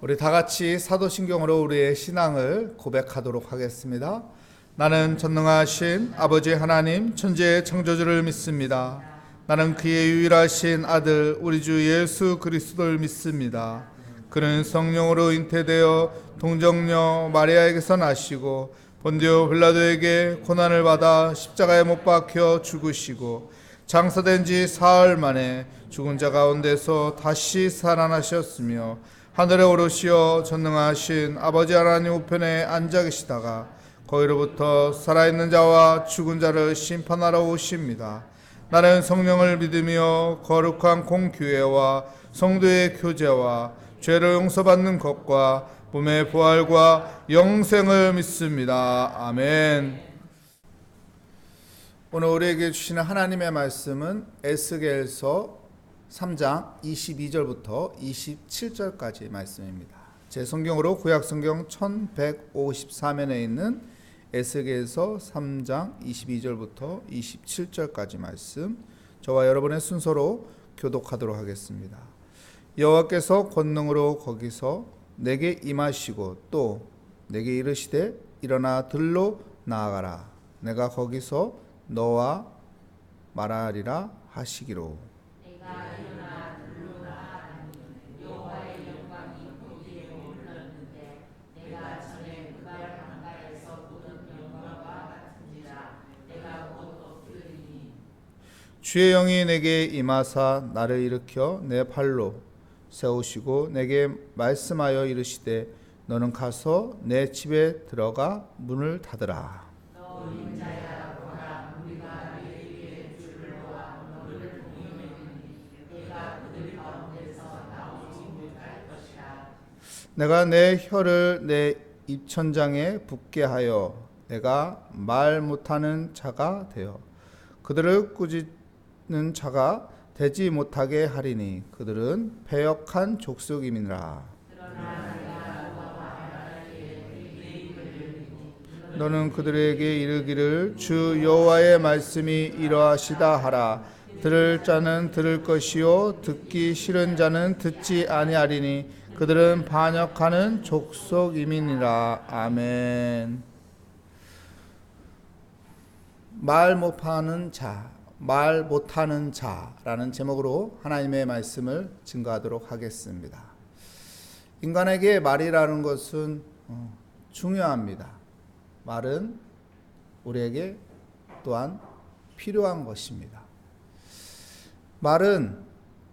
우리 다 같이 사도신경으로 우리의 신앙을 고백하도록 하겠습니다. 나는 전능하신 아버지 하나님 천지의 창조주를 믿습니다. 나는 그의 유일하신 아들 우리 주 예수 그리스도를 믿습니다. 그는 성령으로 잉태되어 동정녀 마리아에게서 나시고 본디오 빌라도에게 고난을 받아 십자가에 못 박혀 죽으시고 장사된 지 사흘 만에 죽은 자 가운데서 다시 살아나셨으며 하늘에 오르시어 전능하신 아버지 하나님 우편에 앉아 계시다가 거기로부터 살아있는 자와 죽은 자를 심판하러 오십니다. 나는 성령을 믿으며 거룩한 공교회와 성도의 교제와 죄를 용서받는 것과 몸의 부활과 영생을 믿습니다. 아멘. 오늘 우리에게 주시는 하나님의 말씀은 에스겔서 3장 22절부터 27절까지 말씀입니다. 제 성경으로 구약성경 1154면에 있는 에스겔서 3장 22절부터 27절까지 말씀, 저와 여러분의 순서로 교독하도록 하겠습니다. 여호와께서 권능으로 거기서 내게 임하시고 또 내게 이르시되 일어나 들로 나아가라. 내가 거기서 너와 말하리라 하시기로. 주의 영이 내게 임하사 나를 일으켜 내 발로 세우시고 내게 말씀하여 이르시되 너는 가서 내 집에 들어가 문을 닫으라. 내가 내 혀를 내 입천장에 붙게 하여 내가 말 못하는 자가 되어 그들을 꾸짖는 자가 되지 못하게 하리니 그들은 패역한 족속임이니라. 너는 그들에게 이르기를 주 여호와의 말씀이 이러하시다 하라. 들을 자는 들을 것이요 듣기 싫은 자는 듣지 아니하리니 그들은 반역하는 족속임이니라. 아멘. 말 못하는 자, 말 못하는 자라는 제목으로 하나님의 말씀을 증거하도록 하겠습니다. 인간에게 말이라는 것은 중요합니다. 말은 우리에게 또한 필요한 것입니다. 말은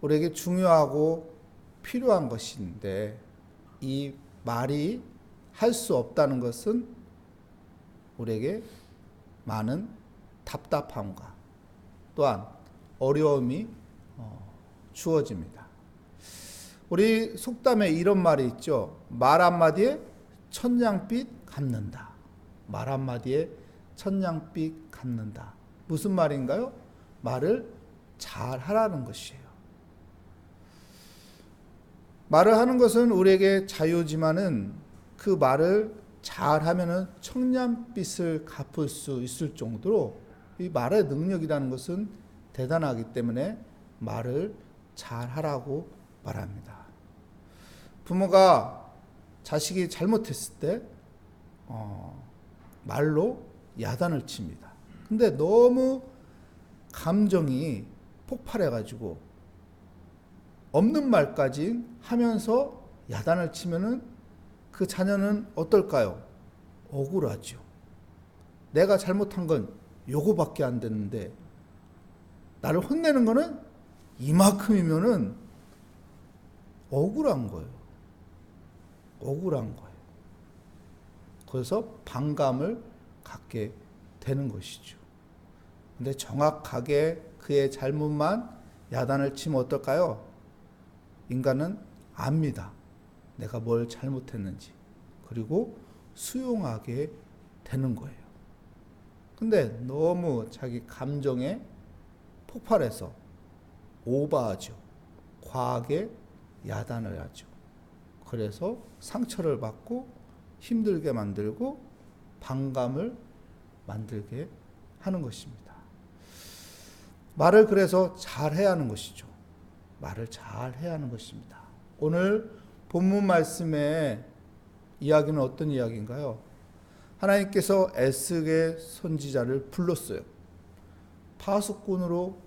우리에게 중요하고 필요한 것인데 이 말이 할 수 없다는 것은 우리에게 많은 답답함과 또한 어려움이 주어집니다. 우리 속담에 이런 말이 있죠. 말 한마디에 천냥빚 갚는다. 말 한마디에 천냥빚 갚는다. 무슨 말인가요? 말을 잘 하라는 것이에요. 말을 하는 것은 우리에게 자유지만은 그 말을 잘 하면은 천냥빚을 갚을 수 있을 정도로 이 말의 능력이라는 것은 대단하기 때문에 말을 잘 하라고 말합니다. 부모가 자식이 잘못했을 때 말로 야단을 칩니다. 근데 너무 감정이 폭발해가지고 없는 말까지 하면서 야단을 치면은 그 자녀는 어떨까요? 억울하죠. 내가 잘못한 건 요거밖에 안 됐는데 나를 혼내는 거는 이만큼이면은 억울한 거예요. 억울한 거예요. 그래서 반감을 갖게 되는 것이죠. 근데 정확하게 그의 잘못만 야단을 치면 어떨까요? 인간은 압니다. 내가 뭘 잘못했는지. 그리고 수용하게 되는 거예요. 근데 너무 자기 감정에 폭발해서 오버하죠. 과하게 야단을 하죠. 그래서 상처를 받고 힘들게 만들고 반감을 만들게 하는 것입니다. 말을 그래서 잘 해야 하는 것이죠. 말을 잘 해야 하는 것입니다. 오늘 본문 말씀의 이야기는 어떤 이야기인가요? 하나님께서 에스겔 선지자를 불렀어요. 파수꾼으로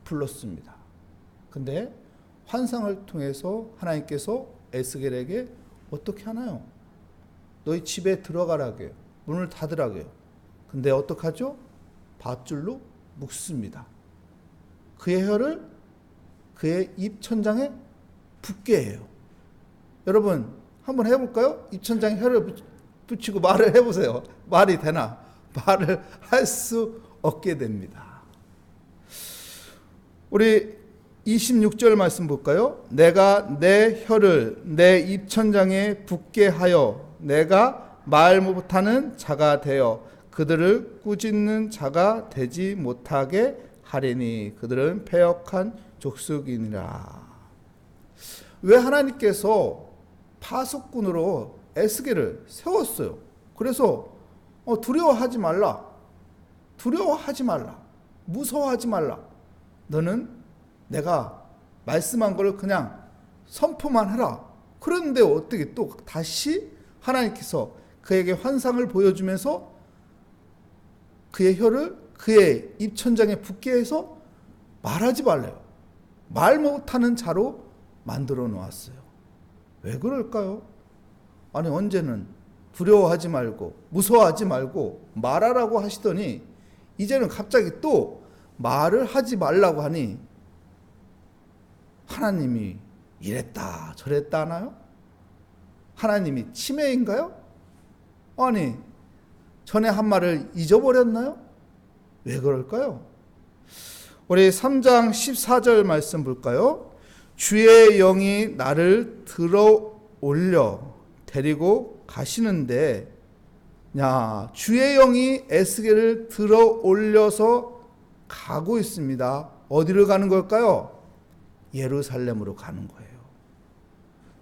불렀습니다. 근데 환상을 통해서 하나님께서 에스겔에게 어떻게 하나요? 너희 집에 들어가라고요. 문을 닫으라고요. 근데 어떡하죠? 밧줄로 묶습니다. 그의 혀를 그의 입천장에 붙게 해요. 여러분 한번 해볼까요? 입천장에 혀를 붙이고 말을 해보세요. 말이 되나? 말을 할 수 없게 됩니다. 우리 26절 말씀 볼까요? 내가 내 혀를 내 입천장에 붙게 하여 내가 말 못하는 자가 되어 그들을 꾸짖는 자가 되지 못하게 하리니 그들은 패역한 족속이니라. 왜 하나님께서 파수꾼으로 에스겔을 세웠어요? 그래서 두려워하지 말라. 두려워하지 말라. 무서워하지 말라. 너는 내가 말씀한 걸 그냥 선포만 해라. 그런데 어떻게 또 다시 하나님께서 그에게 환상을 보여주면서 그의 혀를 그의 입천장에 붙게 해서 말하지 말래요. 말 못하는 자로 만들어 놓았어요. 왜 그럴까요? 아니 언제는 두려워하지 말고 무서워하지 말고 말하라고 하시더니 이제는 갑자기 또 말을 하지 말라고 하니 하나님이 이랬다 저랬다 하나요? 하나님이 치매인가요? 아니 전에 한 말을 잊어버렸나요? 왜 그럴까요? 우리 3장 14절 말씀 볼까요? 주의 영이 나를 들어 올려 데리고 가시는데, 야, 주의 영이 에스겔을 들어 올려서 가고 있습니다. 어디를 가는 걸까요? 예루살렘으로 가는 거예요.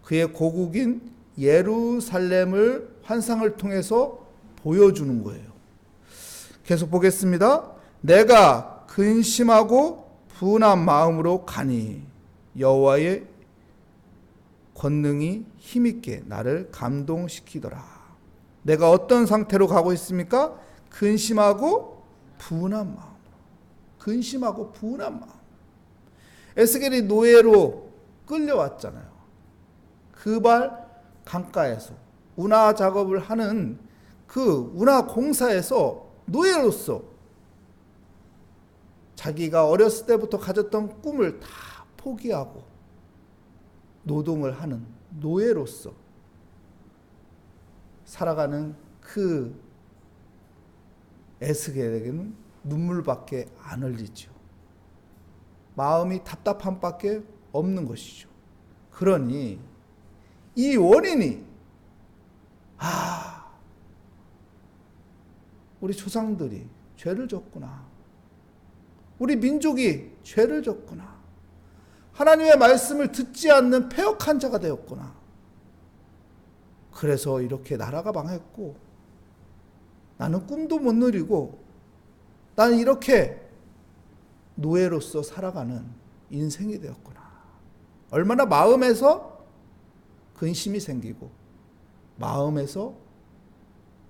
그의 고국인 예루살렘을 환상을 통해서 보여주는 거예요. 계속 보겠습니다. 내가 근심하고 분한 마음으로 가니 여호와의 권능이 힘있게 나를 감동시키더라. 내가 어떤 상태로 가고 있습니까? 근심하고 분한 마음. 근심하고 분한 마음. 에스겔이 노예로 끌려왔잖아요. 그발 강가에서 운하 작업을 하는 그 운하 공사에서 노예로서 자기가 어렸을 때부터 가졌던 꿈을 다 포기하고 노동을 하는 노예로서 살아가는 그 에스겔에게는 눈물밖에 안 흘리죠. 마음이 답답함밖에 없는 것이죠. 그러니 이 원인이 우리 조상들이 죄를 졌구나. 우리 민족이 죄를 졌구나. 하나님의 말씀을 듣지 않는 패역한 자가 되었구나. 그래서 이렇게 나라가 망했고 나는 꿈도 못 누리고 나는 이렇게 노예로서 살아가는 인생이 되었구나. 얼마나 마음에서 근심이 생기고 마음에서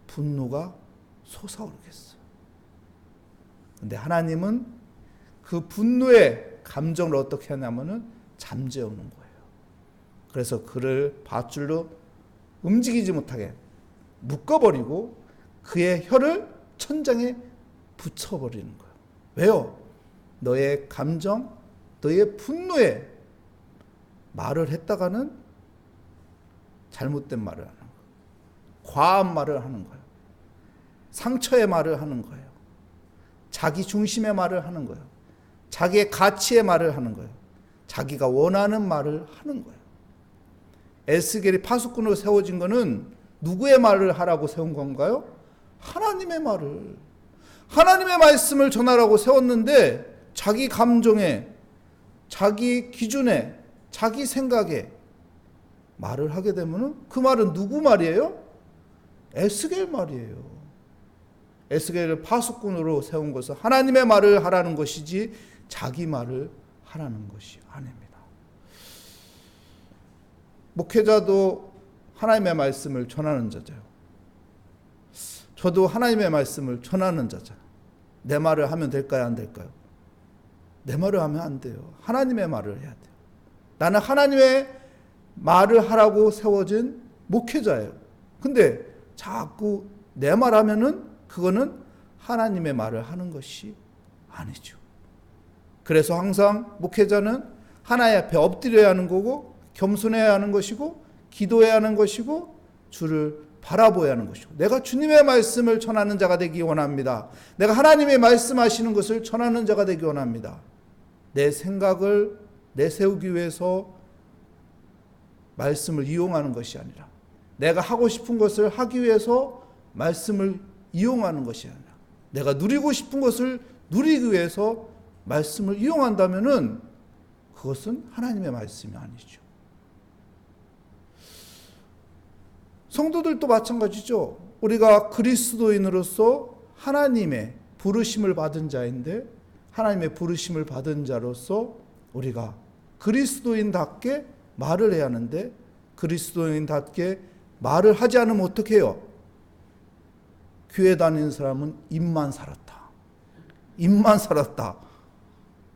분노가 솟아오르겠어요. 그런데 하나님은 그 분노의 감정을 어떻게 하냐면은 잠재우는 거예요. 그래서 그를 밧줄로 움직이지 못하게 묶어버리고 그의 혀를 천장에 붙여버리는 거예요. 왜요? 너의 감정, 너의 분노에 말을 했다가는 잘못된 말을 하는 거예요. 과한 말을 하는 거예요. 상처의 말을 하는 거예요. 자기 중심의 말을 하는 거예요. 자기의 가치의 말을 하는 거예요. 자기가 원하는 말을 하는 거예요. 에스겔이 파수꾼으로 세워진 거는 누구의 말을 하라고 세운 건가요? 하나님의 말을. 하나님의 말씀을 전하라고 세웠는데 자기 감정에, 자기 기준에, 자기 생각에 말을 하게 되면 그 말은 누구 말이에요? 에스겔 말이에요. 에스겔을 파수꾼으로 세운 것은 하나님의 말을 하라는 것이지 자기 말을 하라는 것이 아닙니다. 목회자도 하나님의 말씀을 전하는 자죠. 저도 하나님의 말씀을 전하는 자죠. 내 말을 하면 될까요, 안 될까요? 내 말을 하면 안 돼요. 하나님의 말을 해야 돼요. 나는 하나님의 말을 하라고 세워진 목회자예요. 근데 자꾸 내 말 하면은 그거는 하나님의 말을 하는 것이 아니죠. 그래서 항상 목회자는 하나님 앞에 엎드려야 하는 거고, 겸손해야 하는 것이고, 기도해야 하는 것이고, 주를 바라보아야 하는 것이고, 내가 주님의 말씀을 전하는 자가 되기 원합니다. 내가 하나님의 말씀하시는 것을 전하는 자가 되기 원합니다. 내 생각을 내세우기 위해서 말씀을 이용하는 것이 아니라, 내가 하고 싶은 것을 하기 위해서 말씀을 이용하는 것이 아니라, 내가 누리고 싶은 것을 누리기 위해서 말씀을 이용한다면은 그것은 하나님의 말씀이 아니죠. 성도들도 마찬가지죠. 우리가 그리스도인으로서 하나님의 부르심을 받은 자인데, 하나님의 부르심을 받은 자로서 우리가 그리스도인답게 말을 해야 하는데, 그리스도인답게 말을 하지 않으면 어떻게 해요? 교회 다니는 사람은 입만 살았다. 입만 살았다.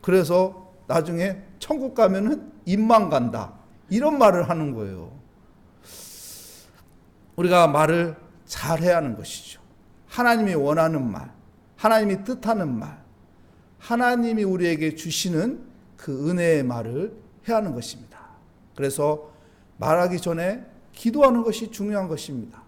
그래서 나중에 천국 가면은 입만 간다. 이런 말을 하는 거예요. 우리가 말을 잘해야 하는 것이죠. 하나님이 원하는 말, 하나님이 뜻하는 말, 하나님이 우리에게 주시는 그 은혜의 말을 해야 하는 것입니다. 그래서 말하기 전에 기도하는 것이 중요한 것입니다.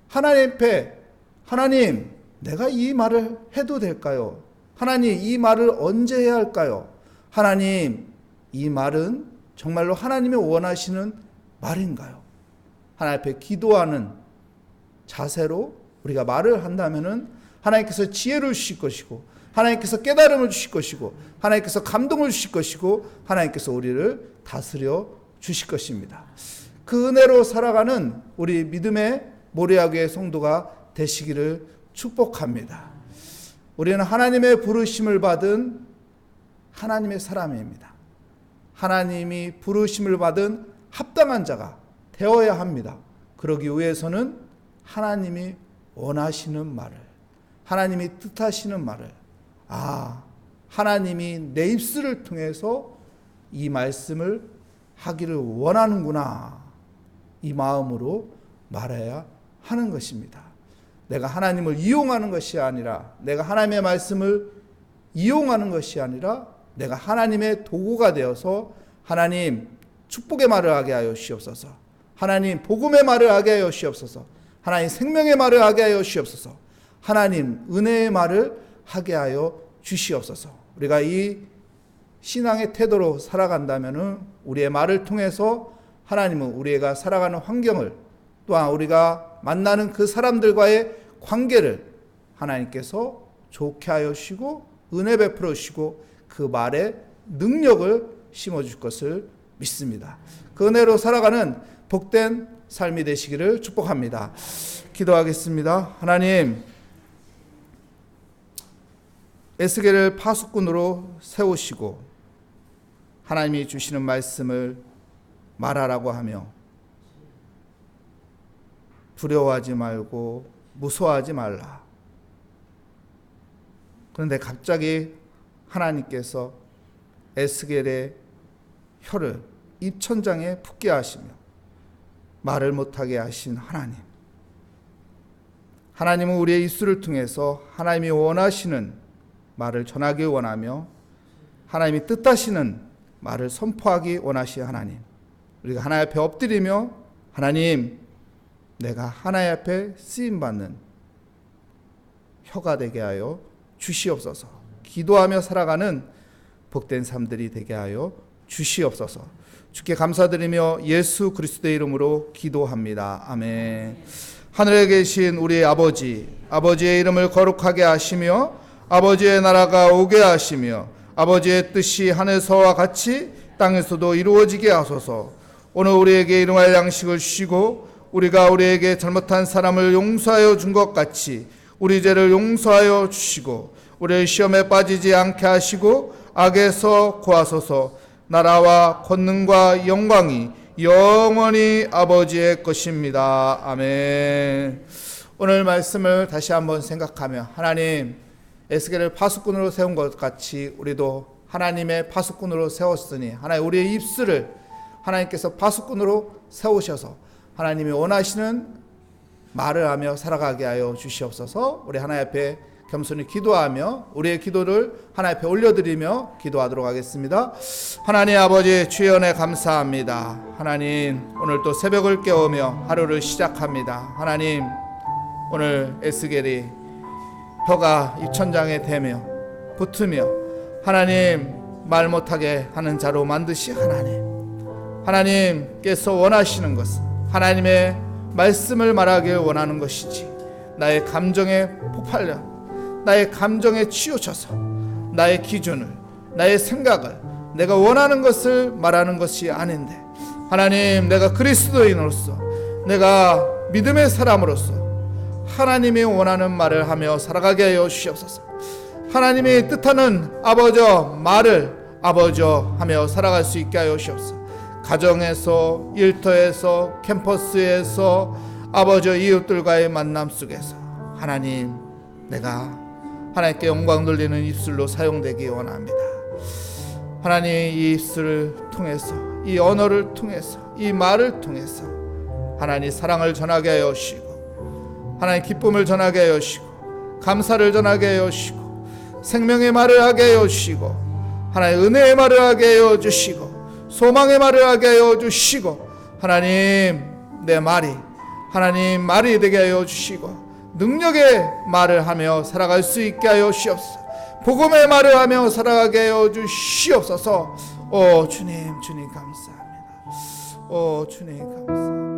하나님 앞에, 하나님, 내가 이 말을 해도 될까요? 하나님, 이 말을 언제 해야 할까요? 하나님, 이 말은 정말로 하나님이 원하시는 말인가요? 하나님 앞에 기도하는 자세로 우리가 말을 한다면은 하나님께서 지혜를 주실 것이고, 하나님께서 깨달음을 주실 것이고, 하나님께서 감동을 주실 것이고, 하나님께서 우리를 다스려 주실 것입니다. 그 은혜로 살아가는 우리 믿음의 모리아교회 성도가 되시기를 축복합니다. 우리는 하나님의 부르심을 받은 하나님의 사람입니다. 하나님이 부르심을 받은 합당한 자가 되어야 합니다. 그러기 위해서는 하나님이 원하시는 말을, 하나님이 뜻하시는 말을, 하나님이 내 입술을 통해서 이 말씀을 하기를 원하는구나, 이 마음으로 말해야 하는 것입니다. 내가 하나님을 이용하는 것이 아니라, 내가 하나님의 말씀을 이용하는 것이 아니라, 내가 하나님의 도구가 되어서 하나님 축복의 말을 하게 하여 주시옵소서, 하나님 복음의 말을 하게 하여 주시옵소서, 하나님 생명의 말을 하게 하여 주시옵소서, 하나님 은혜의 말을 하게 하여 주시옵소서. 우리가 이 신앙의 태도로 살아간다면 우리의 말을 통해서 하나님은 우리가 살아가는 환경을, 또한 우리가 만나는 그 사람들과의 관계를 하나님께서 좋게 하여 주시고 은혜 베풀어 주시고 그 말에 능력을 심어줄 것을 믿습니다. 그 은혜로 살아가는 복된 삶이 되시기를 축복합니다. 기도하겠습니다. 하나님, 에스겔을 파수꾼으로 세우시고 하나님이 주시는 말씀을 말하라고 하며 두려워하지 말고 무서워하지 말라. 그런데 갑자기 하나님께서 에스겔의 혀를 입천장에 붙게 하시며 말을 못하게 하신 하나님, 하나님은 우리의 입술을 통해서 하나님이 원하시는 말을 전하기 원하며 하나님이 뜻하시는 말을 선포하기 원하시는 하나님, 우리가 하나님 앞에 엎드리며 하나님, 내가 하나님 앞에 쓰임받는 혀가 되게 하여 주시옵소서. 기도하며 살아가는 복된 삶들이 되게 하여 주시옵소서. 주께 감사드리며 예수 그리스도의 이름으로 기도합니다. 아멘. 하늘에 계신 우리 아버지, 아버지의 이름을 거룩하게 하시며 아버지의 나라가 오게 하시며 아버지의 뜻이 하늘서와 같이 땅에서도 이루어지게 하소서. 오늘 우리에게 일용할 양식을 주시고 우리가 우리에게 잘못한 사람을 용서하여 준 것 같이 우리 죄를 용서하여 주시고 우리를 시험에 빠지지 않게 하시고 악에서 구하소서. 나라와 권능과 영광이 영원히 아버지의 것입니다. 아멘. 오늘 말씀을 다시 한번 생각하며 하나님, 에스겔을 파수꾼으로 세운 것 같이 우리도 하나님의 파수꾼으로 세웠으니 하나님, 우리의 입술을 하나님께서 파수꾼으로 세우셔서 하나님이 원하시는 말을 하며 살아가게 하여 주시옵소서. 우리 하나님 앞에 겸손히 기도하며 우리의 기도를 하나님 앞에 올려드리며 기도하도록 하겠습니다. 하나님 아버지, 주의 은혜 감사합니다. 하나님, 오늘 또 새벽을 깨우며 하루를 시작합니다. 하나님, 오늘 에스겔이 혀가 입천장에 대며 붙으며 하나님, 말 못하게 하는 자로 만드시 하나님께서 원하시는 것은 하나님의 말씀을 말하길 원하는 것이지, 나의 감정에 폭발려 나의 감정에 치우쳐서 나의 기준을, 나의 생각을, 내가 원하는 것을 말하는 것이 아닌데, 하나님, 내가 그리스도인으로서, 내가 믿음의 사람으로서 하나님이 원하는 말을 하며 살아가게 하여 주시옵소서. 하나님이 뜻하는 아버저 말을 아버저 하며 살아갈 수 있게 하여 주시옵소서. 가정에서, 일터에서, 캠퍼스에서, 아버저 이웃들과의 만남 속에서 하나님, 내가 하나님께 영광 돌리는 입술로 사용되기 원합니다. 하나님, 이 입술을 통해서, 이 언어를 통해서, 이 말을 통해서 하나님 사랑을 전하게 하여 주시고, 하나님 기쁨을 전하게 하여 주시고, 감사를 전하게 하여 주시고, 생명의 말을 하게 하여 주시고, 하나님 은혜의 말을 하게 하여 주시고, 소망의 말을 하게 하여 주시고, 하나님, 내 말이 하나님 말이 되게 하여 주시고, 능력의 말을 하며 살아갈 수 있게 하여 주시옵소서. 복음의 말을 하며 살아가게 하여 주시옵소서. 오 주님, 주님 감사합니다. 오 주님 감사합니다.